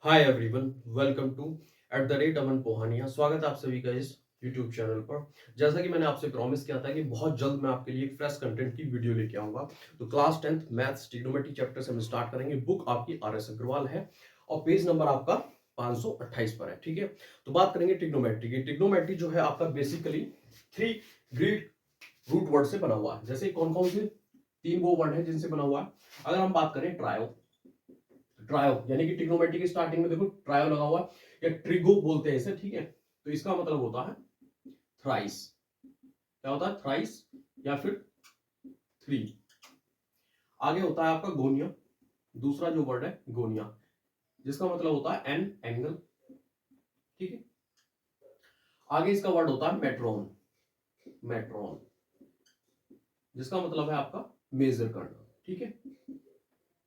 Hi everyone, welcome to @अमन पोहानिया। स्वागत है आप सभी का इस यूट्यूब चैनल पर। जैसा कि मैंने आपसे प्रॉमिस किया था कि बहुत जल्द मैं आपके लिए एक फ्रेश कंटेंट की वीडियो लेके आऊंगा। तो class 10th maths trigonometry chapter से हम स्टार्ट करेंगे। बुक आपकी RS अग्रवाल है और पेज नंबर आपका 528 पर है। ठीक है, तो बात करेंगे ट्रिग्नोमेट्री की। ट्रिग्नोमेट्री जो है आपका बेसिकली 3 ग्रीक रूट वर्ड से बना हुआ है। जैसे कौन कौन से 3 वो वर्ड है जिनसे बना हुआ है। अगर हम बात करें ट्रायो, ट्रायो यानी कि ट्रिग्नोमेट्री की स्टार्टिंग में देखो ट्रायो लगा हुआ है या ट्रिगो बोलते हैं इसे। ठीक है, तो इसका मतलब होता है थ्राइस। क्या होता है? थ्राइस या फिर 3। आगे होता है आपका गोनिया, दूसरा जो वर्ड है गोनिया, जिसका मतलब होता है एन एंगल। ठीक है, आगे इसका वर्ड होता है मेट्रोन, मेट्रोन जिसका मतलब है आपका मेजर करना। ठीक है,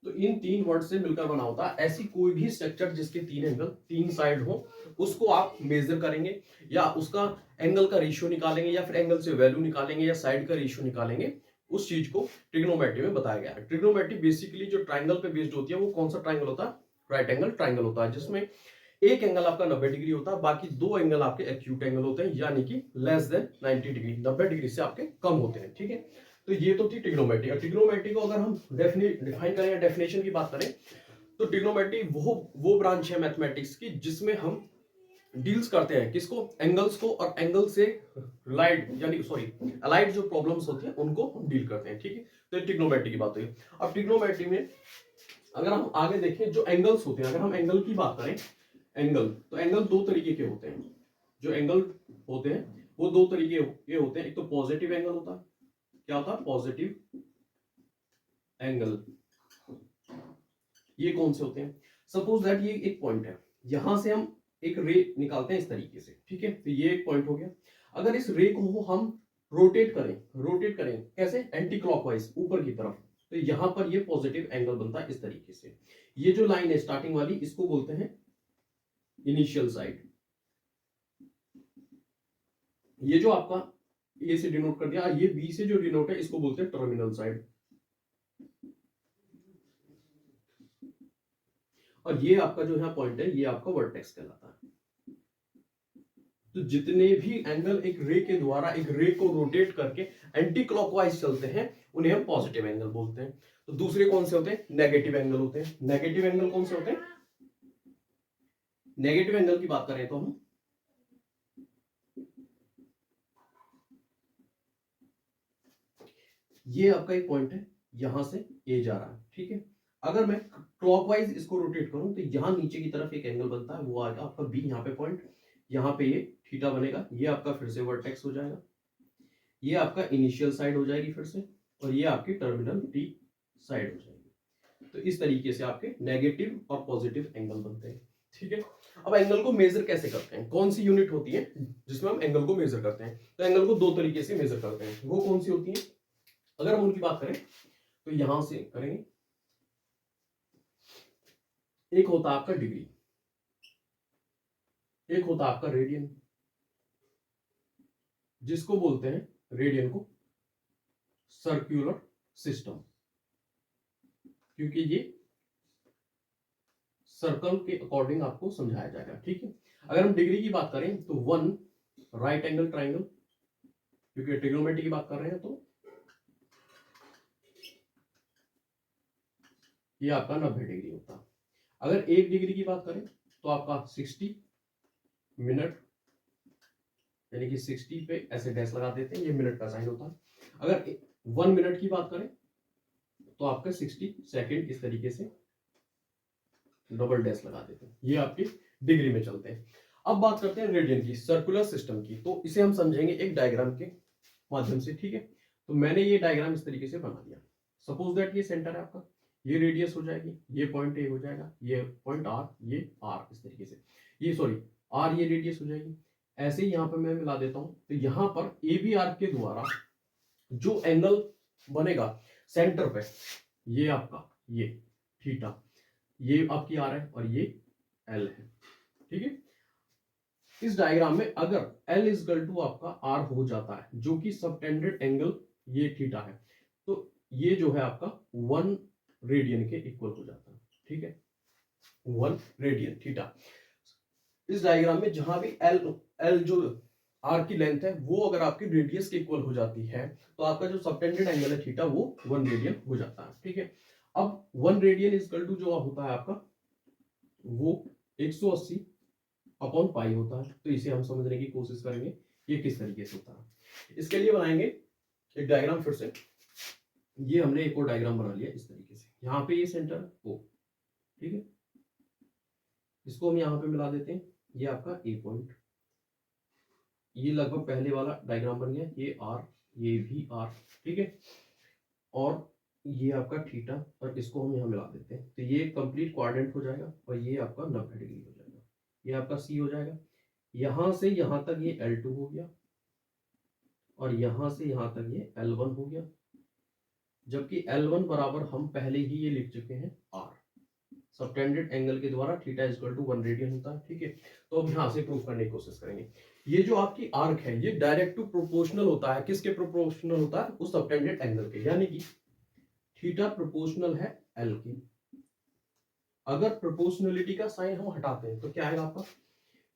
तो इन 3 वर्ड से मिलकर बना होता है ऐसी कोई भी स्ट्रक्चर जिसके 3 एंगल 3 साइड हो, उसको आप मेजर करेंगे या उसका एंगल का रेशियो निकालेंगे या फिर एंगल से वैल्यू निकालेंगे या साइड का रेशियो निकालेंगे। उस चीज को ट्रिग्नोमेट्री में बताया गया है। ट्रिग्नोमेट्री बेसिकली जो ट्राइंगल पे बेस्ड होती है, वो कौन सा ट्राइंगल होता है? राइट एंगल ट्राइंगल होता है, जिसमें एक एंगल आपका 90 डिग्री होता है, बाकी 2 एंगल आपके एक्यूट एंगल होते हैं, यानी कि लेस देन 90 डिग्री, 90 डिग्री से आपके कम होते हैं। ठीक है, तो ये तो थी ट्रिग्नोमेट्री। और ट्रिग्नोमेट्री को अगर हम डिफाइन करें या डेफिनेशन की बात करें, तो ट्रिग्नोमेट्री वो ब्रांच है मैथमेटिक्स की जिसमें हम डील्स करते हैं किसको? एंगल्स को, और एंगल से लाइट यानी सॉरी अलाइड जो प्रॉब्लम्स होती हैं उनको हम डील करते हैं। ठीक है, तो ट्रिग्नोमेट्री की बात हुई। अब ट्रिग्नोमेट्री में अगर हम आगे देखें, जो एंगल्स होते हैं, अगर हम एंगल की बात करें, एंगल तो एंगल 2 तरीके के होते हैं। जो एंगल होते हैं वो 2 तरीके के होते हैं। एक तो पॉजिटिव एंगल होता है। क्या होता है? Positive angle. ये कौन से होते हैं? सपोज दैट ये एक पॉइंट है, यहां से हम एक रे निकालते हैं इस तरीके से। ठीक है, तो ये एक पॉइंट हो गया। अगर इस रे को हम रोटेट करें, रोटेट करें कैसे? एंटी क्लॉकवाइज ऊपर की तरफ, तो यहां पर ये पॉजिटिव एंगल बनता है इस तरीके से। ये जो लाइन है स्टार्टिंग वाली, इसको बोलते हैं इनिशियल साइड। ये जो आपका ए से डिनोट कर दिया, ये बी से जो डिनोट है इसको बोलते हैं टर्मिनल साइड। और ये आपका जो है पॉइंट है, ये आपका वर्टेक्स कहलाता है। तो जितने भी एंगल एक रे के द्वारा एक रे को रोटेट करके एंटी क्लॉकवाइज चलते हैं, उन्हें हम पॉजिटिव एंगल बोलते हैं। तो दूसरे कौन से होते हैं? नेगेटिव एंगल होते हैं। नेगेटिव एंगल कौन से होते हैं? नेगेटिव एंगल की बात करें तो हम ये आपका एक पॉइंट है, यहां से ए जा रहा है। ठीक है, अगर मैं क्लॉकवाइज इसको रोटेट करूं तो यहां नीचे की तरफ एक एंगल बनता है, वो आएगा आपका बी। यहाँ पे पॉइंट, यहाँ पे ये थीटा बनेगा, ये आपका फिर से वर्टेक्स हो जाएगा, ये आपका इनिशियल साइड हो जाएगी फिर से, और ये आपकी टर्मिनल टी साइड हो जाएगी। तो इस तरीके से आपके नेगेटिव और पॉजिटिव एंगल बनते हैं। ठीक है, अब एंगल को मेजर कैसे करते हैं? कौन सी यूनिट होती है जिसमें हम एंगल को मेजर करते हैं? तो एंगल को 2 तरीके से मेजर करते हैं। वो कौन सी होती है? अगर हम उनकी बात करें तो यहां से करेंगे। एक होता है आपका डिग्री, एक होता है आपका रेडियन, जिसको बोलते हैं रेडियन को सर्कुलर सिस्टम, क्योंकि ये सर्कल के अकॉर्डिंग आपको समझाया जाएगा। ठीक है, अगर हम डिग्री की बात करें तो 1 राइट एंगल ट्राइंगल, क्योंकि ट्रिग्नोमेट्री की बात कर रहे हैं, तो ये आपका 90 डिग्री होता है। अगर 1 डिग्री की बात करें तो आपका 60 मिनट, यानी कि 60 पे ऐसे डैश लगा देते हैं, ये मिनट का साइन होता है। अगर 1 मिनट की बात करें तो आपका 60 सेकेंड, इस तरीके से डबल डैश लगा देते हैं, ये आपके डिग्री में चलते हैं। अब बात करते हैं रेडियन की, सर्कुलर सिस्टम की। तो इसे हम समझेंगे एक डायग्राम के माध्यम से। ठीक है, तो मैंने ये डायग्राम इस तरीके से बना दिया। सपोज दैट ये सेंटर है आपका, ये रेडियस हो जाएगी, ये पॉइंट ए हो जाएगा, ये पॉइंट आर, ये आर, इस तरीके से, ये सॉरी आर, ये रेडियस हो जाएगी। ऐसे ही यहां पर मैं मिला देता हूं, तो यहां पर ए बी आर के द्वारा जो एंगल बनेगा सेंटर पे, ये आपका ये थीटा, ये आपकी आर है और ये एल है। ठीक है, इस डायग्राम में अगर एल इजकल टू आपका आर हो जाता है, जो कि सबटेंडेड एंगल ये थीटा है, तो ये जो है आपका 1 रेडियन के इक्वल हो जाता है। ठीक है, 1 रेडियन थीटा। इस डायग्राम में जहां भी एल जो आर की लेंथ है वो अगर आपकी रेडियस के इक्वल हो जाती है तो आपका जो सबटेंडेड एंगल है थीटा वो 1 रेडियन हो जाता है। ठीक है, अब 1 रेडियन इक्वल टू जो होता है आपका वो 180 अपॉन पाई होता है। तो इसे हम समझने की कोशिश करेंगे ये किस तरीके से होता है। इसके लिए बनाएंगे एक डायग्राम फिर से। ये हमने एक और डायग्राम बना लिया इस तरीके से, यहाँ पे ये सेंटर ओ, ठीक है, इसको हम यहाँ पे मिला देते हैं, ये आपका ए पॉइंट, ये लगभग पहले वाला डायग्राम बन गया, ये आर, ये भी आर, ठीक है, और ये आपका थीटा, और इसको हम यहाँ मिला देते हैं तो ये कंप्लीट क्वाड्रेंट हो जाएगा और ये आपका 90 डिग्री हो जाएगा, ये आपका सी हो जाएगा। यहां से यहां तक ये L2 हो गया और यहां से यहां तक ये L1 हो गया, जबकि L1 बराबर हम पहले ही ये लिख चुके हैं R, सबटेंडेड एंगल के द्वारा थीटा इक्वल टू 1 रेडियन होता है। ठीक है, तो हम यहां से प्रूव करने की कोशिश करेंगे। ये जो आपकी आर्क है ये डायरेक्ट टू प्रोपोर्शनल होता है, किसके प्रोपोर्शनल होता है, उस सबटेंडेड एंगल के, यानी कि थीटा प्रोपोर्शनल है L की। अगर प्रोपोर्शनलिटी का साइन हम हटाते हैं तो क्या आएगा आपका,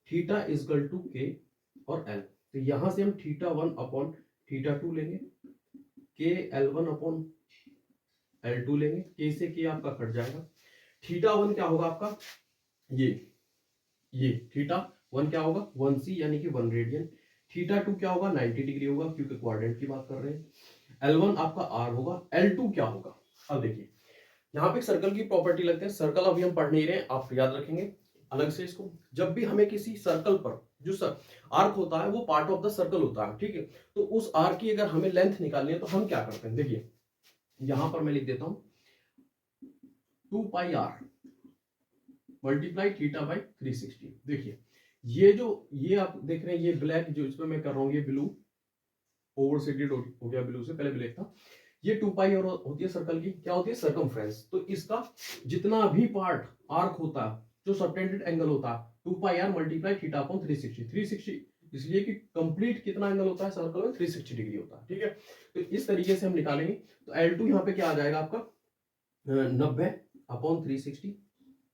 थीटा इक्वल टू के और L, तो यहां से हम थीटा 1 अपॉन थीटा 2 लेंगे, के L1 अपॉन L2 लेंगे, के से के आपका कट जाएगा, थीटा 1 क्या होगा आपका, ये थीटा 1 क्या होगा 1c यानी कि 1 रेडियन, थीटा 2 क्या होगा 90 डिग्री होगा क्योंकि क्वाड्रेंट की बात कर रहे हैं, L1 आपका R होगा, L2 क्या होगा। अब देखिए यहाँ पे सर्कल की प्रॉपर्टी लगते हैं, सर्कल अभी हम पढ़ नहीं रहे हैं, आप याद रखेंगे अलग से इसको। जब भी हमें किसी सर्कल पर जो आर्क होता है वो पार्ट ऑफ द सर्कल होता है, ठीक है, तो उस आर्क की अगर हमें लेंथ निकालनी है तो हम क्या करते हैं, देखिए यहां पर मैं लिख देता हूं 2 पाई आर मल्टीप्लाई थीटा बाई 360। देखिए ये आप देख रहे हैं, ये ब्लैक जो इसमें मैं कर रहा हूँ, ये ब्लू ओवर शेडेड हो गया ब्लू से, पहले ब्लैक था, ये 2 पाई और होती है सर्कल की, क्या होती है सर्कमफ्रेंस, तो इसका जितना भी पार्ट आर्क होता है जो सबटेंडेड एंगल होता है 2 पाई आर मल्टीप्लाई थीटा अपॉन 360 इसलिए कि कंप्लीट कितना एंगल होता है सर्कल में 360 डिग्री होता है। ठीक है, तो इस तरीके से हम निकालेंगे, तो L2 यहाँ पे क्या आ जाएगा आपका 90 अपॉन 360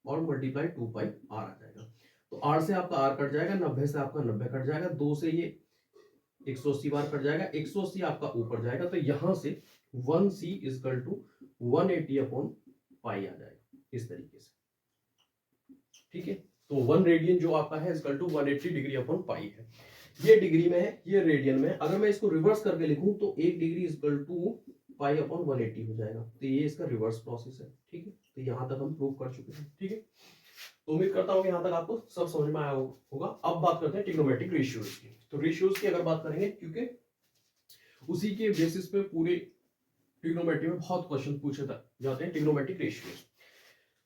और मल्टीप्लाई 2 पाई आर आ जाएगा, तो R से आपका R कट जाएगा, 90 से आपका 90 कट जाएगा, 2 से ये 180 बार कट जाएगा, 180 आपका ऊपर जाएगा, तो यहां से 1c equal to 180 upon pi आ जाएगा इस तरीके से। ठीक है, तो 1 रेडियन जो आपका है equal to 180 degree upon pi है, ये डिग्री में है, ये रेडियन में है। अगर मैं इसको रिवर्स करके लिखूं तो 1 degree equal to pi upon 180 हो जाएगा, तो ये इसका रिवर्स प्रोसेस है। ठीक है, तो यहां तक हम प्रूव कर चुके हैं। ठीक है, तो उम्मीद करता हूं कि यहां तक आपको सब समझ में आया होगा। अब बात करते हैं ट्रिग्नोमेट्रिक रेशियोज की। तो रेशियोज की अगर बात करेंगे, क्योंकि उसी के बेसिस पे पूरे ट्रिग्नोमेट्री में बहुत क्वेश्चन पूछे जाते हैं, ट्रिग्नोमेट्रिक रेशियोज।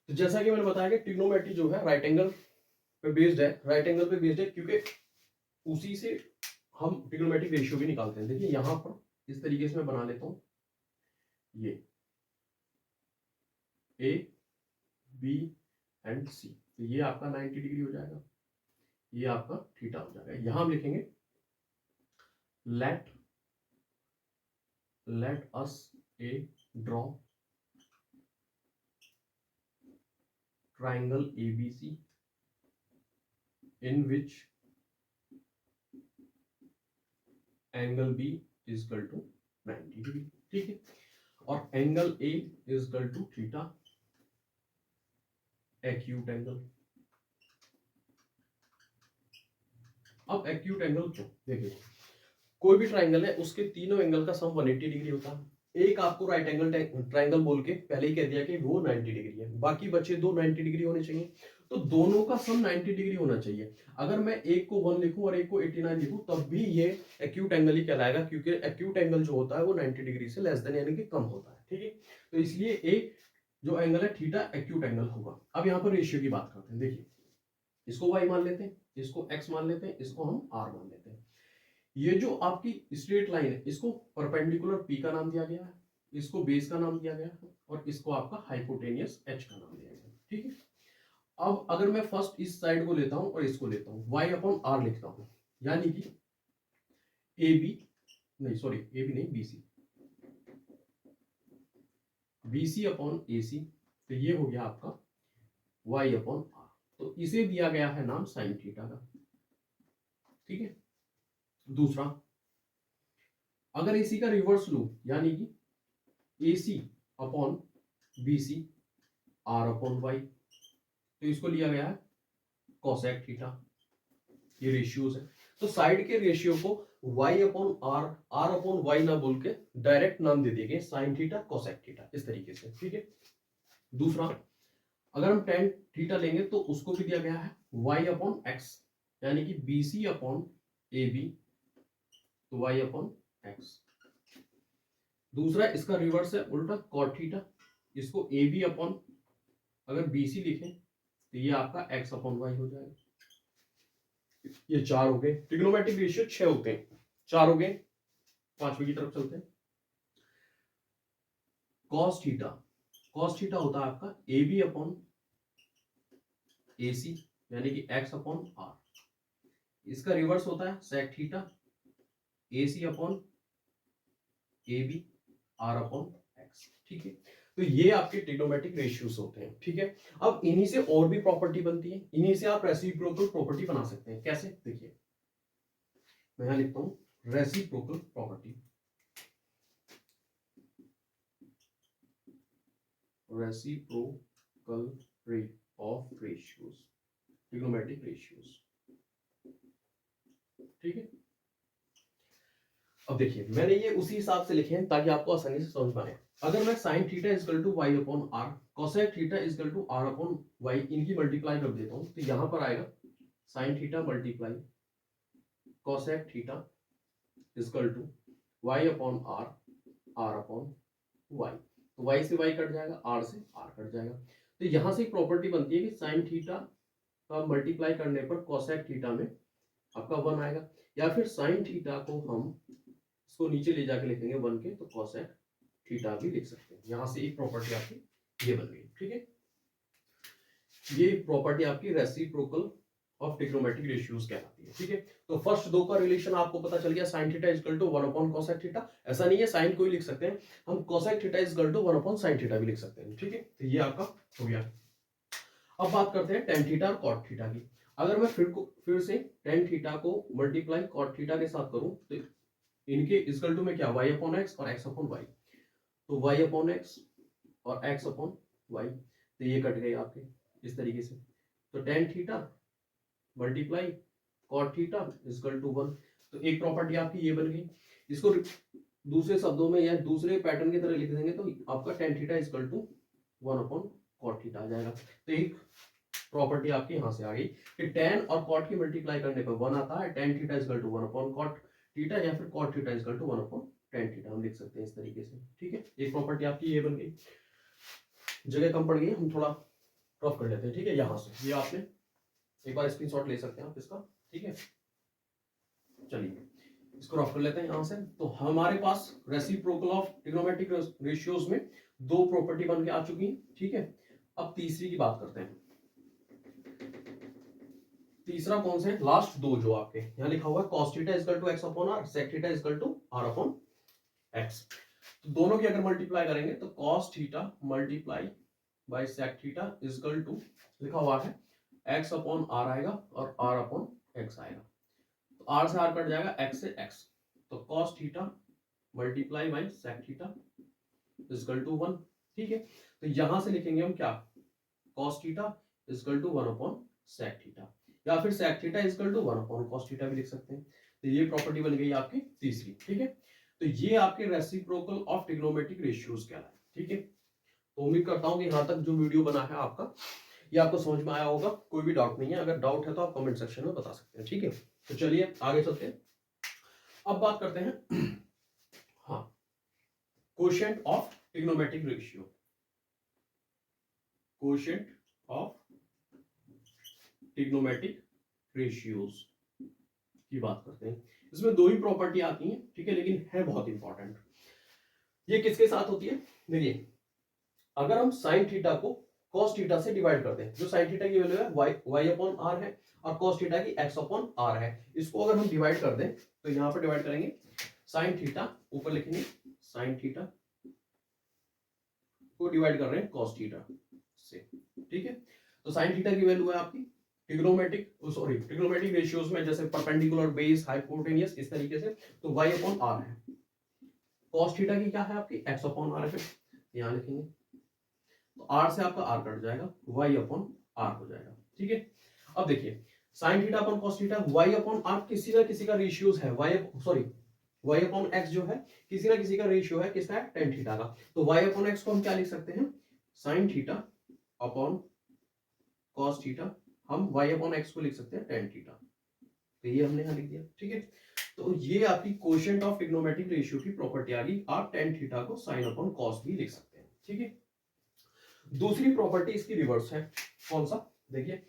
तो जैसा कि मैंने बताया कि ट्रिग्नोमेट्री जो है राइट एंगल पे बेस्ड है, राइट एंगल पे बेस्ड है, क्योंकि उसी से हम ट्रिग्नोमेट्रिक रेशियो भी निकालते हैं। देखिए यहां पर इस तरीके से मैं बना लेता हूं, ये ए बी एंड सी, तो ये आपका 90 डिग्री हो जाएगा, ये आपका थीटा हो जाएगा। यहां हम लिखेंगे let us a draw triangle ABC in which angle B is equal to 90 degree. ठीक है, और angle A is equal to theta acute angle. अब एक्यूट एंगल क्यों, देखिए कोई भी ट्राइंगल है उसके तीनों एंगल का सम 180 डिग्री होता है। एक आपको राइट एंगल ट्राइंगल बोल के पहले ही कह दिया कि वो 90 डिग्री है, बाकी बचे दो 90 डिग्री होने चाहिए, तो दोनों का सम 90 डिग्री होना चाहिए। अगर मैं एक को 1 लिखूं और एक को 89 लिखूं तब भी ये एक्यूट एंगल ही कहलाएगा, क्योंकि एक्यूट एंगल जो होता है वो 90 डिग्री से लेस देन यानी कि कम होता है। ठीक है, तो इसलिए एक जो एंगल है थीटा एक्यूट एंगल होगा। अब यहाँ पर रेशियो की बात करते हैं, देखिए इसको y मान लेते हैं, इसको x मान लेते हैं, इसको हम r मान लेते हैं। ये जो आपकी स्ट्रेट लाइन है इसको परपेंडिकुलर P का नाम दिया गया है, इसको बेस का नाम दिया गया है, और इसको आपका हाइपोटेनियस H का नाम दिया गया है। ठीक है, अब अगर मैं फर्स्ट इस साइड को लेता हूं और इसको लेता हूं, y अपॉन r लिखता हूं, यानी कि AB नहीं BC अपॉन AC, तो ये हो गया आपका y अपॉन r। तो इसे दिया गया है नाम साइन थीटा का, ठीक है। दूसरा, अगर इसी का रिवर्स लूं, यानी कि AC upon BC r upon y, तो इसको लिया गया है कोसेक थीटा। ये रेशियोज है, तो साइड के रेशियो को y upon r, r upon y ना बोल के डायरेक्ट नाम दे दिए साइन थीटा कोसेक थीटा, इस तरीके से, ठीक है। दूसरा, अगर हम tan थीटा लेंगे तो उसको भी दिया गया है y अपॉन x, यानी कि BC अपॉन AB, तो y अपॉन x। दूसरा, इसका रिवर्स है उल्टा cot थीटा, इसको AB अपॉन अगर BC लिखें तो ये आपका x अपॉन y हो जाएगा। ये 4 हो गए, ट्रिग्नोमेट्रिक रेशियो 6 होते हैं, 4 हो गए। पांचवे की तरफ चलते हैं। cos थीटा, cos थीटा होता है आपका AB अपॉन AC, यानी कि x अपॉन r। इसका रिवर्स होता है sec theta, AC upon AB, r upon x, ठीक है। तो ये आपके ट्रिग्नोमेट्रिक रेशियोज होते हैं, ठीक है। अब इन्हीं से और भी प्रॉपर्टी बनती है, इन्हीं से आप रेसिप्रोकल प्रॉपर्टी बना सकते हैं। कैसे, देखिए मैं यहां लिखता हूं reciprocal property, reciprocal rate of ratios, trigonometric ratios, ठीक है। अब देखिए मैंने ये उसी हिसाब से लिखे हैं ताकि आपको आसानी से समझ पाए। अगर मैं sine theta equal to y upon r, cosec theta equal to r upon y, इनकी मल्टीप्लाई कर देता हूं, तो यहां पर आएगा sine theta multiply cosec theta equal to y upon r, r upon y. तो वाई से वाई कट जाएगा, आर से आर कट जाएगा। तो यहां से एक प्रॉपर्टी बनती है कि साइन थीटा का मल्टीप्लाई करने पर कोसेक थीटा में आपका 1 आएगा, या फिर साइन थीटा को हम इसको नीचे ले जाके लिखेंगे 1 के, तो कोसेक थीटा भी लिख सकते हैं। यहां से एक प्रॉपर्टी आपकी ये बन गई, ठीक है। ये प्रॉपर्टी आपकी रेसिप्रोकल ऑफ ट्रिग्नोमेट्रिक रेशियोज कहलाती है, ठीक है। तो फर्स्ट दो का रिलेशन आपको पता चल गया, sin theta equal to 1 upon cosec theta. ऐसा नहीं है साइन को ही लिख सकते हैं हम, cosec theta equal to 1 upon sin theta भी लिख सकते हैं, ठीक है। तो ये आपका हो गया। अब बात करते हैं tan थीटा और cot थीटा की। अगर मैं फिर से tan थीटा को मल्टीप्लाई cot थीटा के साथ करूं, तो इनके इक्वल टू में क्या, y अपॉन x और x अपॉन y। तो y अपॉन x और x अपॉन y, तो ये कट गए आपके इस तरीके से। तो tan theta multiply cot theta equal to 1। तो एक प्रॉपर्टी आपकी ये बन गई। इसको दूसरे शब्दों में या दूसरे पैटर्न की तरह लिख देंगे तो आपका tan theta equal to 1 upon cot theta आ जाएगा। तो एक प्रॉपर्टी आपकी यहां से आ गई कि tan और cot की मल्टीप्लाई करने पर 1 आता है, tan theta equal to 1 upon cot theta, या फिर cot theta equal to 1 upon tan theta हम लिख सकते हैं इस तरीके से, ठीक है। एक प्रॉपर्टी आपकी ये बन गई। जगह कम पड़ गई, हम थोड़ा रफ कर लेते हैं, ठीक है। यहां से ये आपने एक बार स्क्रीनशॉट ले सकते हैं आप इसका, ठीक है। चलिए इसको रफ कर लेते हैं यहां से। तो हमारे पास रेसिप्रोकल ऑफ ट्रिग्नोमेट्रिक रेशियोज में दो प्रॉपर्टी बन के आ चुकी हैं, ठीक है। अब तीसरी की बात करते हैं। तीसरा कौन से, लास्ट दो जो आपके यहां लिखा हुआ है, cos theta equal to x upon r, sec theta equal to r upon x। तो दोनों की अगर मल्टीप्लाई करेंगे तो cos theta multiply by sec theta equal to लिखा हुआ है x अपॉन r आएगा और r अपॉन x आएगा। तो r से r कट जाएगा, x से x, तो cos theta multiply by sec theta equal to 1, ठीक है। तो यहां से लिखेंगे हम क्या, cos theta equal to 1 upon sec theta, या फिर sec theta equal to 1 upon cos theta भी लिख सकते हैं। तो ये प्रॉपर्टी बन गई आपकी तीसरी, ठीक है। तो ये आपके रेसिप्रोकल ऑफ ट्रिग्नोमेट्रिक रेशियोज कहलाए, ठीक है। तो उम्मीद करता हूं कि यहां तक जो वीडियो बना है आपका, ये आपको समझ में आया होगा। कोई भी डाउट नहीं है, अगर डाउट है तो आप कमेंट सेक्शन में बता सकते हैं, ठीक है। तो चलिए आगे चलते हैं। अब बात करते हैं हाँ, quotient of trigonometric ratio, quotient of trigonometric ratios की बात करते हैं। इसमें दो ही प्रॉपर्टी आती हैं, ठीक है, लेकिन है बहुत इंपॉर्टेंट। ये किसके साथ होती है, देखिए अगर हम साइन थीटा को cos थीटा से डिवाइड करते हैं, जो साइन थीटा की वैल्यू है y अपॉन r है और cos थीटा की x अपॉन r है, इसको अगर हम डिवाइड कर दें तो यहां पर डिवाइड करेंगे साइन थीटा, ऊपर लिखेंगे साइन थीटा को डिवाइड कर रहे हैं cos थीटा से, ठीक है। तो साइन थीटा की वैल्यू है आपकी ट्रिग्नोमेट्रिक रेशियोज में, जैसे परपेंडिकुलर, बेस, हाइपोटेनियस, इस तरीके से, तो y अपॉन r है। cos थीटा की क्या है आपकी x अपॉन r है, यहां लिखेंगे, तो r से आपका r कट जाएगा, y अपॉन r हो जाएगा, ठीक है। अब देखिए sine theta upon cos theta, y upon r किसी ना किसी का रेशियोज है, y अपॉन x जो है किसी ना किसी का रेशियो है, किसका है, tan थीटा का। तो y अपॉन x को हम क्या लिख सकते हैं, sine theta upon cos theta, हम y अपॉन x को लिख सकते हैं tan थीटा, तो ये हमने यहां लिख दिया, ठीक है। तो ये आपकी कोशेंट ऑफ ट्रिग्नोमेट्रिक रेशियो की प्रॉपर्टी आ गई। आप tan थीटा को sin अपॉन cos भी लिख सकते हैं, ठीक है। दूसरी प्रॉपर्टी इसकी रिवर्स है, कौन सा, देखिए,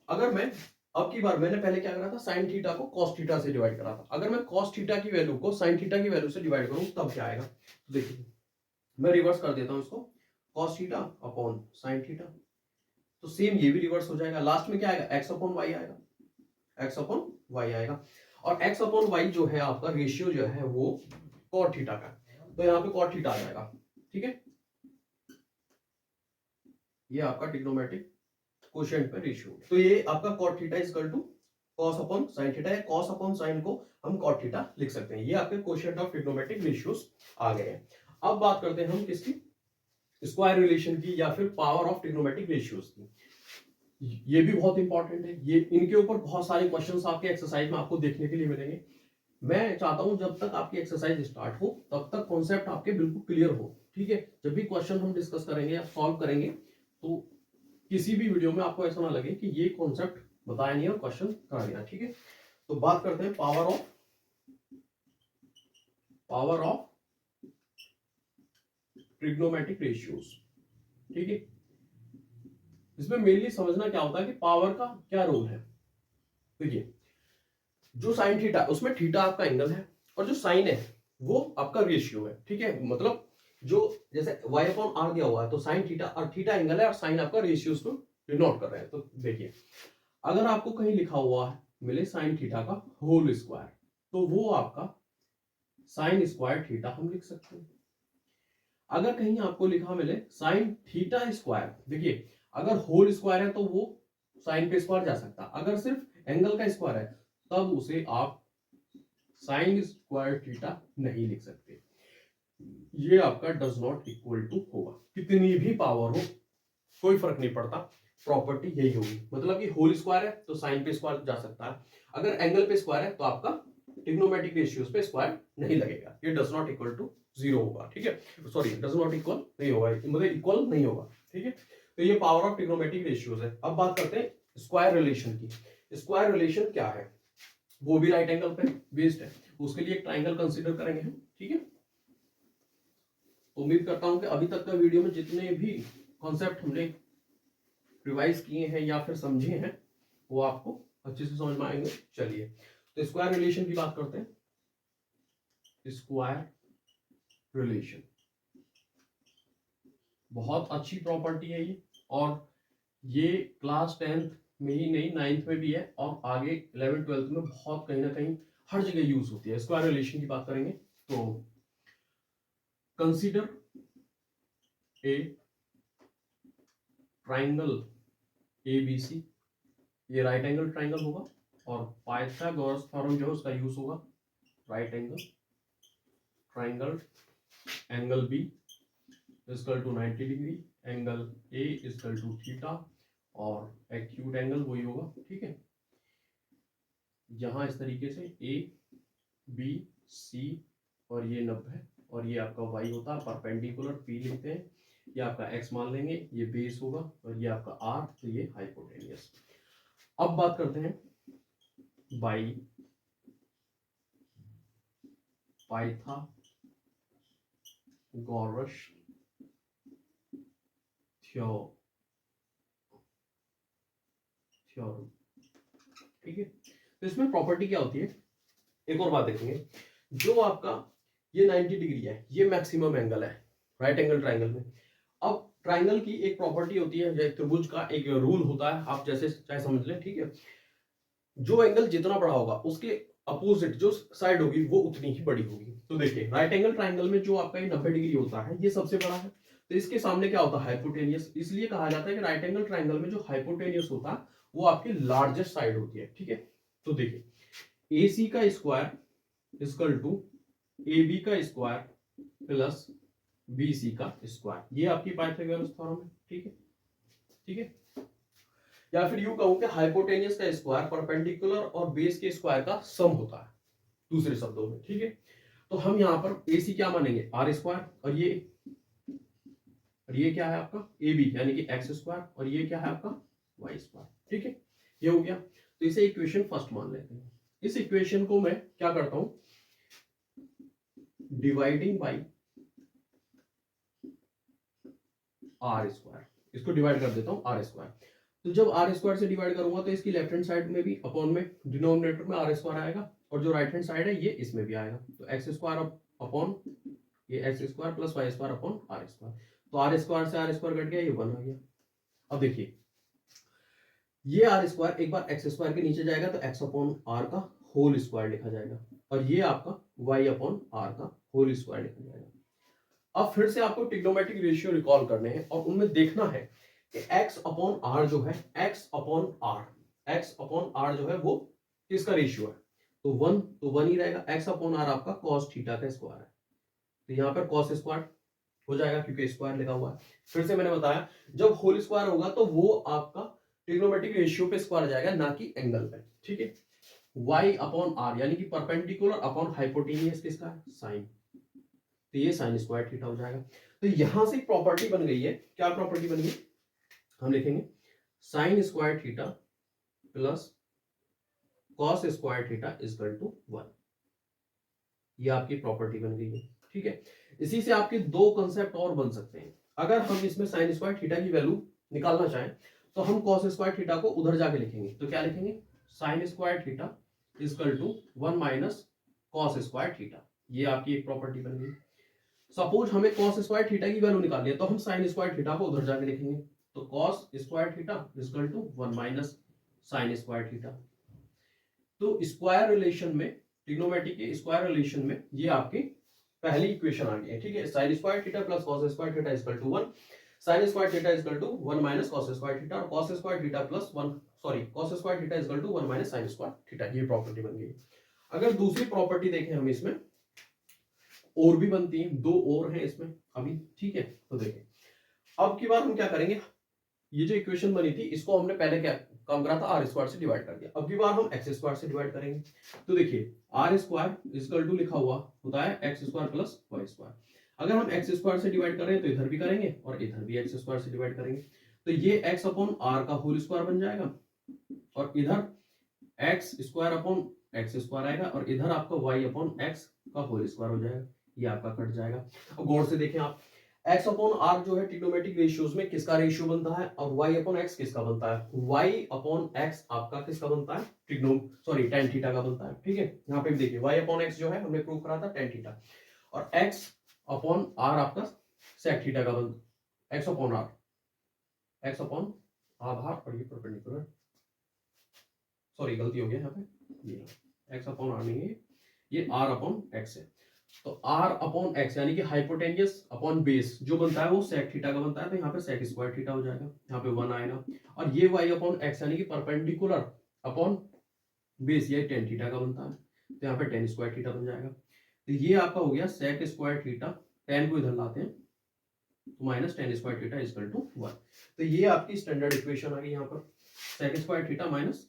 अगर मैं अब की बार, मैंने पहले क्या करा था, साइन थीटा को cos थीटा से डिवाइड करा था, अगर मैं cos थीटा की वैल्यू को साइन थीटा की वैल्यू से डिवाइड करूं तब क्या आएगा, देखिए मैं रिवर्स कर देता हूं इसको, cos theta upon sine theta, तो सेम ये भी रिवर्स हो जाएगा, लास्ट में क्या आएगा, x अपॉन y आएगा, x अपॉन y आएगा, और x अपॉन y जो है आपका रेशियो जो है वो cot थीटा का, तो यहाँ पे cot थीटा आ जाएगा, ठीक है। ये आपका ट्रिग्नोमेट्रिक कोशेंट पे रेशियो, तो ये आपका cot theta is equal to cos upon sin theta, या cos अपॉन sin को हम cot थीटा लिख सकते हैं। ये आपके कोशेंट ऑफ ट्रिग्नोमेट्रिक रेशियोज आ गए हैं। अब बात करते हैं हम किसकी, स्क्वायर रिलेशन की, या फिर पावर ऑफ ट्रिग्नोमेट्रिक रेशियोज की। ये भी बहुत इंपॉर्टेंट है, ये इनके ऊपर बहुत सारे क्वेश्चंस आपके एक्सरसाइज में आपको देखने के लिए मिलेंगे। मैं चाहता हूं जब तक आपकी एक्सरसाइज स्टार्ट हो तब तक कॉन्सेप्ट आपके बिल्कुल क्लियर हो, ठीक है। जब भी क्वेश्चन हम डिस्कस करेंगे या सॉल्व करेंगे तो किसी भी वीडियो में आपको ऐसा ना लगे कि ये कॉन्सेप्ट बताया नहीं और क्वेश्चन करा गया, ठीक है। तो बात करते हैं पावर ऑफ ट्रिग्नोमेट्रिक रेशियोज, ठीक है। इसमें मेनली समझना क्या होता है कि पावर का क्या रोल है। देखिए जो साइन थीटा, उसमें थीटा आपका एंगल है, और जो साइन है वो आपका रेशियो है, ठीक है। मतलब जो जैसे y अपॉन r दिया हुआ है, तो साइन थीटा और थीटा एंगल है, और साइन आपका रेशियो को डिनोट कर रहे हैं। तो देखिए अगर आपको कहीं लिखा हुआ है मिले साइन थीटा का होल स्क्वायर, तो वो आपका साइन स्क्वायर थीटा हम लिख सकते हैं। अगर कहीं आपको लिखा मिले साइन थीटा स्क्वायर, देखिए अगर होल स्क्वायर है तो वो साइन पे स्क्वायर जा सकता, अगर सिर्फ एंगल का स्क्वायर है तब उसे आप साइन स्क्वायर थीटा नहीं लिख सकते। ये आपका डज नॉट इक्वल टू होगा, कितनी भी पावर हो कोई फर्क नहीं पड़ता, प्रॉपर्टी यही होगी। मतलब कि होल स्क्वायर है तो साइन पे स्क्वायर जा सकता है, अगर एंगल पे स्क्वायर है तो आपका ट्रिग्नोमेट्रिक रेशियोज पे स्क्वायर नहीं लगेगा, ये डज नॉट इक्वल टू 0 होगा, ठीक है। सॉरी, डज नॉट इक्वल नहीं होगा, मतलब इक्वल नहीं होगा, ठीक है। तो ये पावर ऑफ ट्रिग्नोमेट्रिक रेशियोज है। अब बात करते हैं स्क्वायर रिलेशन की। स्क्वायर रिलेशन क्या है, वो भी राइट एंगल पे बेस्ड है, उसके लिए एक ट्राइंगल कंसीडर करेंगे हम, ठीक है। उम्मीद करता हूं कि अभी तक का वीडियो में जितने भी कॉन्सेप्ट हमने रिवाइज किए हैं या फिर समझे हैं वो आपको अच्छे से समझ में आएंगे। चलिए तो स्क्वायर रिलेशन की बात करते हैं। स्क्वायर रिलेशन बहुत अच्छी प्रॉपर्टी है ये, और ये क्लास 10th में ही नहीं 9th में भी है, और आगे 11th 12th में बहुत कहीं ना कहीं हर जगह यूज होती है। स्क्वायर रिलेशन की बात करेंगे तो कंसीडर ए ट्राइंगल ABC, ये राइट एंगल ट्राइंगल होगा, और पाइथागोरस थ्योरम जो है उसका यूज होगा, right angle triangle, angle B equal to 90 degree, angle A equal to theta, और एक्यूट एंगल वही होगा, ठीक है। यहां इस तरीके से ABC और ये 90, और ये आपका y होता है, परपेंडिकुलर P लिखते हैं, ये आपका x मान लेंगे, ये बेस होगा, और ये आपका r, तो ये हाइपोटेनियस। अब बात करते हैं बाई पाइथागोरस थ्योरम, ठीक है। तो इसमें प्रॉपर्टी क्या होती है, एक और बात देखेंगे, जो आपका ये 90 डिग्री है, ये मैक्सिमम एंगल है राइट एंगल ट्राइंगल में। अब ट्राइंगल की एक प्रॉपर्टी होती है, जैसे त्रिभुज का एक रूल होता है, आप जैसे चाहे समझ लें, ठीक है। जो एंगल जितना बड़ा होगा उसके अपोजिट जो साइड होगी वो उतनी ही बड़ी होगी। तो देखिए राइट एंगल ट्राइंगल में जो आपका ये 90 डिग्री होता है ये सबसे बड़ा है, तो इसके सामने क्या होता है, हाइपोटेनियस। इसलिए कहा जाता है कि राइट एंगल ट्राइंगल में जो हाइपोटेनियस होता है वो आपकी लार्जेस्ट साइड होती है, ठीक है। तो देखिए AC का स्क्वायर इक्वल टू AB का स्क्वायर प्लस BC का स्क्वायर, ये आपकी पाइथागोरस थ्योरम है, ठीक है, ठीक है। या फिर यूं कहूं कि हाइपोटेनियस का स्क्वायर परपेंडिकुलर और बेस के स्क्वायर का सम होता है, दूसरे शब्दों में, ठीक है। तो हम यहाँ पर AC क्या मानेंगे, R स्क्वायर, और ये क्या है आपका AB यानी कि x स्क्वायर, और ये क्या है आपका y स्क्वायर, ठीक है। ये हो गया। तो इसे इक्वेशन फर्स्ट मान लेते हैं। इस इक्वेशन को मैं क्या करता हूं, डिवाइडिंग बाई R स्क्वायर, इसको डिवाइड कर देता हूं R स्क्वायर। तो जब R स्क्वायर से डिवाइड करूंगा तो इसकी लेफ्ट हैंड साइड में भी अपॉन में डिनोमिनेटर में R स्क्वायर आएगा, और जो राइट हैंड साइड है ये इसमें भी आएगा। तो x स्क्वायर अपॉन ये x square plus y square upon R square. तो R स्क्वायर से R स्क्वायर कट गया, ये 1 आ गया। अब देखिए ये R स्क्वायर एक बार x स्क्वायर के नीचे जाएगा तो x अपॉन R का होल स्क्वायर लिखा जाएगा, और ये आपका y अपॉन R का होल स्क्वायर लिखा जाएगा। अब फिर से आपको ट्रिग्नोमेट्रिक रेशियो रिकॉल करने हैं और उनमें देखना है कि x अपॉन R जो है, x अपॉन R जो है वो किसका रेशियो है। तो 1 ही रहेगा। x अपॉन R आपका cos थीटा का स्क्वायर है, तो यहाँ पर cos स्क्वायर हो जाएगा क्योंकि स्क्वायर लिखा हुआ है। फिर से मैंने बताया जब होल स्क्वायर होगा तो वो आपका ट्रिग्नोमेट्रिक रेशियो पे स्क्वायर जाएगा, ना कि एंगल पे, ठीक है। y अपॉन R यानी कि परपेंडिकुलर अपॉन हाइपोटेनियस किसका है, साइन, तो ये साइन स्क्वायर थीटा हो जाएगा। तो यहां से प्रॉपर्टी बन गई है, क्या प्रॉपर्टी बन गई, हम लिखेंगे sine square theta plus cos square theta equal to 1। ये आपकी प्रॉपर्टी बन गई है, ठीक है। इसी से आपके दो कंसेप्ट और बन सकते हैं। अगर हम इसमें साइन स्क्वायर थीटा की वैल्यू निकालना चाहें तो हम कॉस स्क्वायर थीटा को उधर जाके लिखेंगे। तो क्या लिखेंगे, sine square theta equal to 1 minus cos square theta. ये आपकी एक प्रॉपर्टी बन गई। सपोज हमें कॉस स्क्वायर थीटा की वैल्यू निकालनी है तो हम साइन स्क्वायर थीटा को उधर जाके लिखेंगे। तो cos square theta equal to 1 minus sine square theta. तो स्क्वायर रिलेशन में, ट्रिग्नोमेट्री के स्क्वायर रिलेशन में ये आपकी पहली इक्वेशन आ गई है, ठीक है। Sine square theta plus cos square theta equal to 1, sine square theta equal to 1 minus cos square theta, और cos square theta plus 1 cos square theta equal to 1 minus sine square theta. ये property बन गई। अगर दूसरी property देखें हम इसमें और भी बनती है, दो और हैं इसमें अभी, ठीक है। तो देखें अब की बार हम क्या करेंगे, ये जो इक्वेशन बनी थी इसको हमने पहले क्या काम करा था, आर स्क्वायर से डिवाइड कर दिया। अब की बार हम एक्स स्क्वायर से डिवाइड करेंगे। तो देखिए आर स्क्वायर इक्वल टू लिखा हुआ होता है x square plus y square. अगर हम एक्स स्क्वायर से डिवाइड कर रहे हैं तो इधर भी करेंगे और इधर भी एक्स स्क्वायर से डिवाइड करेंगे। तो ये एक्स अपॉन आर का होल स्क्वायर बन जाएगा, और इधर x square upon x square आएगा, और इधर आपका वाई अपॉन एक्स का होल स्क्वायर हो जाएगा। ये आपका कट जाएगा। अब गौर से देखें आप, x अपॉन r जो है ट्रिग्नोमेट्रिक रेशियोज में किसका रेशियो बनता है, और y अपॉन x किसका बनता है, y अपॉन x आपका किसका बनता है, tan थीटा का बनता है, ठीक है। यहाँ पे भी देखिए y अपॉन x जो है हमने प्रूव करा था tan थीटा, और x अपॉन r आपका sec थीटा का बनता है, x अपॉन आधार, और ये परपेंडिकुलर, गलती हो गया यहाँ पे, ये x अपॉन r नहीं है, ये r अपॉन x है। तो r अपॉन x यानी कि हाइपोटेनियस अपॉन बेस जो बनता है वो सेक थीटा का बनता है, तो यहाँ पे सेक स्क्वायर थीटा हो जाएगा, यहाँ पे 1 आएगा। और ये y अपॉन x यानी कि परपेंडिकुलर अपॉन बेस, ये tan थीटा का बनता है, तो यहाँ पे tan स्क्वायर थीटा बन जाएगा। तो ये आपका हो गया सेक स्क्वायर थीटा, tan को इधर लाते हैं तो minus tan square theta equal to 1। तो ये आपकी स्टैंडर्ड इक्वेशन आ गई यहाँ पर, sec square theta minus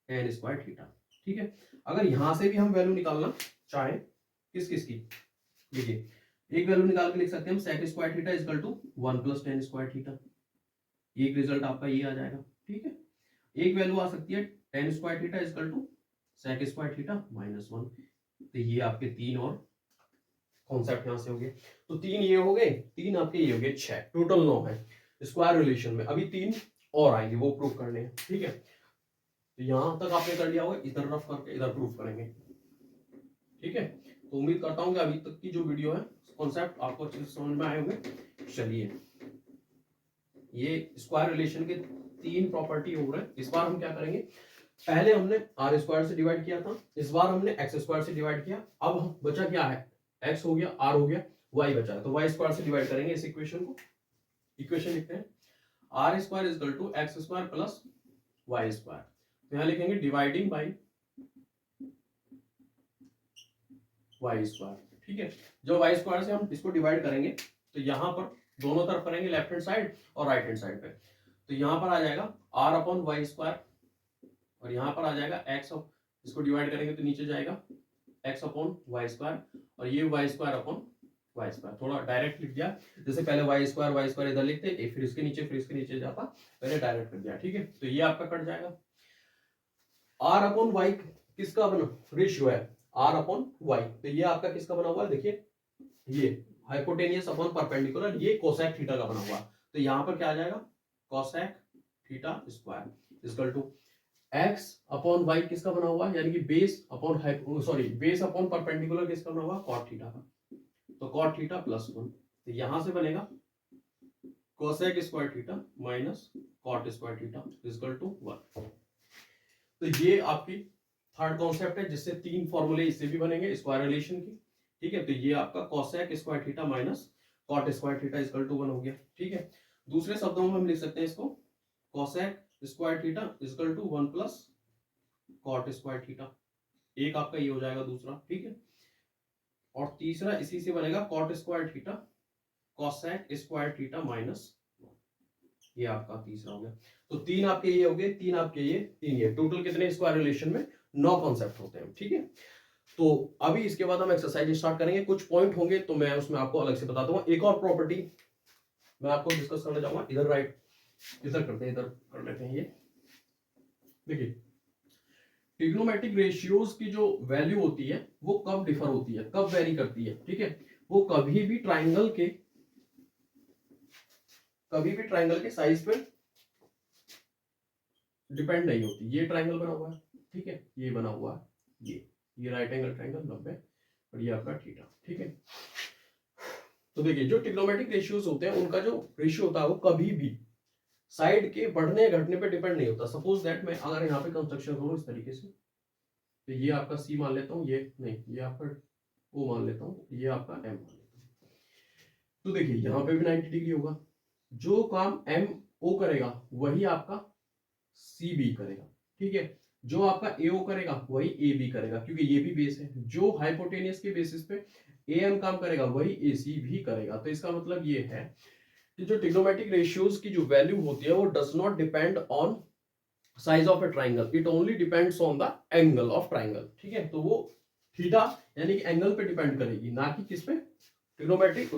tan square theta, ठीक है। अगर यहाँ से भी हम वैल्यू निकालना चाहें किस की, देखिए एक वैल्यू निकाल के लिख सकते हैं हम sec square theta equal to 1 plus tan square theta. एक रिजल्ट आपका ये आ जाएगा, ठीक है। एक वैल्यू आ सकती है tan square theta equal to sec square theta minus 1। तो ये आपके तीन और कॉन्सेप्ट यहां से हो गए। तो तीन ये हो गए, तीन आपके ये हो गए, 6 टोटल 9 है स्क्वायर रिलेशन में। अभी तीन और आएंगे, वो प्रूफ करने हैं, ठीक है। तो यहां तक आपने कर लिया होगा, इधर रफ करके इधर प्रूफ करेंगे, ठीक है। तो उम्मीद करता हूं कि अभी तक की जो वीडियो है कॉन्सेप्ट आपको अच्छे से समझ में आए होंगे। चलिए ये स्क्वायर रिलेशन के तीन प्रॉपर्टी हो रहे हैं। इस बार हम क्या करेंगे, पहले हमने आर स्क्वायर से डिवाइड किया था, इस बार हमने एक्स स्क्वायर से डिवाइड किया। अब हम बचा क्या है, एक्स हो गया, आर हो गया, वाई बचा है, तो वाई स्क्वायर से डिवाइड करेंगे इस इक्वेशन को, इक्वेशन लिखते हैं r square is equal to x square plus y square. तो यहाँ लिखेंगे डिवाइडिंग बाई वाई स्क्वायर। ठीक है, जो वाई स्क्वायर से हम इसको डिवाइड करेंगे तो यहाँ पर दोनों तरफ करेंगे, लेफ्ट हैंड साइड और राइट हैंड साइड पे। तो यहाँ पर आ जाएगा आर अपॉन वाई स्क्वायर और यहाँ पर आ जाएगा एक्स, इसको डिवाइड करेंगे तो नीचे जाएगा एक्स अपॉन वाई स्क्वायर और ये y square upon y square. थोड़ा डायरेक्ट लिख दिया, जैसे पहले वाई स्क्वायर इधर लिखते फिर इसके नीचे जाता, पहले डायरेक्ट लिख दिया। ठीक है, तो ये आपका कट जाएगा। आर अपॉन वाई किसका बना रेशियो है, आर अपॉन वाई, तो ये आपका किसका बना हुआ है, देखिए ये हाइपोटेनियस अपॉन परपेंडिकुलर, ये कोसेक थीटा का बना हुआ। तो यहाँ पर क्या आ जाएगा cosec theta square equal to x upon y किसका बना हुआ है, यानी कि base upon base upon perpendicular किसका बना हुआ, कॉट थीटा का। तो कॉट थीटा प्लस 1, तो यहां से बनेगा cosec square theta minus cot square theta equal to 1। तो ये आपकी थर्ड कॉन्सेप्ट है, जिससे 3 फॉर्मूले इससे भी बनेंगे स्क्वायर रिलेशन की। ठीक है, तो ये आपका cosec square theta minus cot square theta equal to 1 हो गया। ठीक है, दूसरे शब्दों में हम लिख सकते हैं इसको cosec square theta equal to 1 plus cot square theta, एक आपका ये हो जाएगा दूसरा। ठीक है, और तीसरा इसी से बनेगा cot square theta cosec square theta minus, ये आपका तीसरा हो गया। तो 3 आपके ये हो गए, 3 आपके ये, 3 ये, टोटल कितने स्क्वायर रिलेशन में 9 कॉन्सेप्ट होते हैं। ठीक है, तो अभी इसके बाद हम एक्सरसाइज स्टार्ट करेंगे, कुछ पॉइंट होंगे तो मैं उसमें आपको अलग से बता दूंगा। एक और प्रॉपर्टी मैं आपको डिस्कस करना चाहूंगा, इधर राइट इधर करते हैं, इधर कर लेते हैं। ये देखिए ट्रिग्नोमेट्रिक रेशियोज की जो वैल्यू होती है वो कब डिफर होती है, कब वेरी करती है। ठीक है, वो कभी भी ट्राइंगल के साइज पे डिपेंड नहीं होती। ये ट्राइंगल बना हुआ है, ठीक है, ये बना हुआ है, ये राइट एंगल ट्राइंगल 90 और ये आपका थीटा। ठीक है, तो देखिए जो ट्रिग्नोमेट्रिक रेशियोज होते हैं उनका जो रेशियो होता है वो कभी भी साइड के बढ़ने घटने पे डिपेंड नहीं होता। सपोज दैट मैं अगर यहाँ पे कंस्ट्रक्शन करूँ इस तरीके से, तो ये आपका सी मान लेता हूँ, ये नहीं, ये आपका ओ मान लेता हूँ, ये आपका एम मान लेता हूँ। तो देखिए यहाँ पे भी 90 डिग्री होगा, जो काम एम ओ करेगा वही आपका सी बी करेगा। ठीक है, जो आपका ए ओ करेगा वही ए बी करेगा, क्योंकि ये भी बेस है। जो हाइपोटेनियस के बेसिस पे ए एम काम करेगा वही ए सी भी करेगा। तो इसका मतलब ये है कि जो ट्रिग्नोमेट्रिक रेशियोज की जो वैल्यू होती है वो does not depend on size of A triangle, it only depends on the angle of triangle. ठीक है, तो वो थीटा यानी कि एंगल पे डिपेंड करेगी, ना कि किस पे, ट्रिग्नोमेट्रिक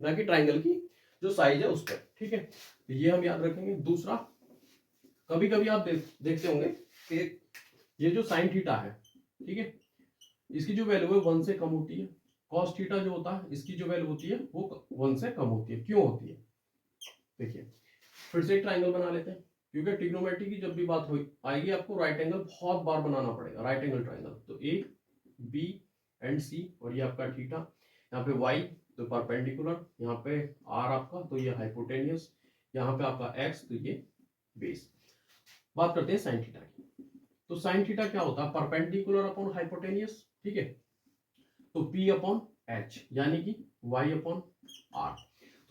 ना कि ट्राइंगल की जो साइज है उस पर। ठीक है, तो ये हम याद रखेंगे। दूसरा, कभी कभी आप देखते होंगे कि ये जो साइन थीटा है, ठीक है, इसकी जो वैल्यू है 1 से कम होती है। कॉस थीटा जो होता है इसकी जो वैल्यू होती है वो 1 से कम होती है। क्यों होती है, देखिए फिर से एक ट्राइंगल बना लेते हैं, क्योंकि ट्रिग्नोमेट्री की जब भी बात आएगी आपको राइट एंगल बहुत बार बनाना पड़ेगा, राइट एंगल ट्राइंगल। तो ए बी एंड सी, और ये आपका थीटा, यहाँ पे वाई तो परपेंडिकुलर, यहाँ पे आर आपका, तो ये हाइपोटेनियस, यहाँ पे आपका एक्स, तो ये बेस। बात करते हैं साइन थीटा की। तो साइन थीटा क्या होता है, परपेंडिकुलर अपॉन हाइपोटेनियस। ठीक है, तो पी अपॉन एच यानी कि वाई अपॉन आर।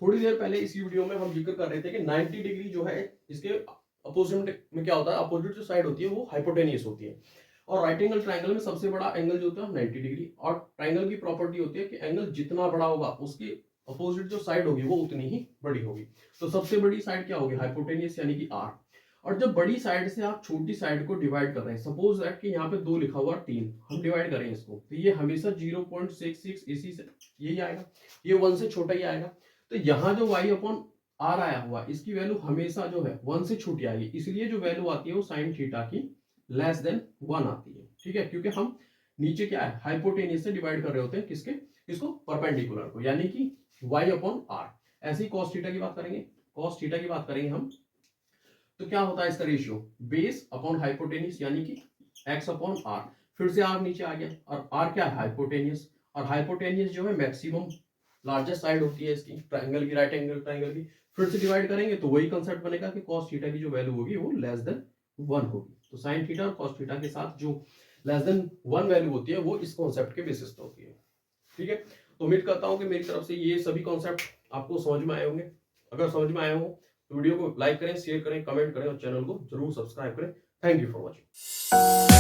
थोड़ी देर पहले इस वीडियो में हम जिक्र कर रहे थे कि 90 डिग्री जो है इसके अपोजिट में क्या होता है, अपोजिट जो साइड होती है वो हाइपोटेनियस होती है, और राइट एंगल ट्राइंगल में सबसे बड़ा एंगल जो होता है 90 डिग्री। और ट्राइंगल की प्रॉपर्टी होती है कि एंगल जितना बड़ा होगा उसकी अपोजिट जो साइड होगी वो उतनी ही बड़ी होगी। तो सबसे बड़ी साइड क्या होगी, हाइपोटेनियस यानी कि आर। और जब बड़ी साइड से आप छोटी साइड को डिवाइड कर रहे हैं, सपोज दैट कि यहाँ पे 2 लिखा हुआ 3, हम डिवाइड करें इसको, तो ये हमेशा 0.66 इसी से यही आएगा, ये 1 से छोटा ही आएगा। तो यहाँ जो y अपॉन आर आया हुआ इसकी वैल्यू हमेशा जो है 1 से छोटी आएगी, इसलिए जो वैल्यू आती है वो साइन थीटा की लेस देन 1 आती है। ठीक है, क्योंकि हम नीचे क्या है हाइपोटेनियस से डिवाइड कर रहे होते हैं किसको, परपेंडिकुलर को, यानी कि y अपॉन आर। ऐसे ही कॉस थीटा की बात करेंगे हम, तो क्या होता है इसका रेशियो, बेस अपॉन हाइपोटेनियस यानी कि x अपॉन आर। फिर से r नीचे आ गया, और r क्या है, हाइपोटेनियस, और हाइपोटेनियस जो है मैक्सिमम लार्जेस्ट साइड होती है इसकी, ट्राइंगल की, राइट एंगल ट्राइंगल की। फिर से डिवाइड करेंगे तो वही कंसेप्ट बनेगा कि cos थीटा की जो वैल्यू होगी वो लेस देन 1 होगी। तो sin थीटा और cos थीटा के साथ जो लेस देन 1 वैल्यू होती है वो इस कॉन्सेप्ट के बेसिस पे होती है। ठीक है, तो उम्मीद करता हूं कि मेरी तरफ से ये सभी कॉन्सेप्ट आपको समझ में आए होंगे। अगर समझ में आया हो तो वीडियो को लाइक करें, शेयर करें, कमेंट करें और चैनल को जरूर सब्सक्राइब करें। Thank you for watching.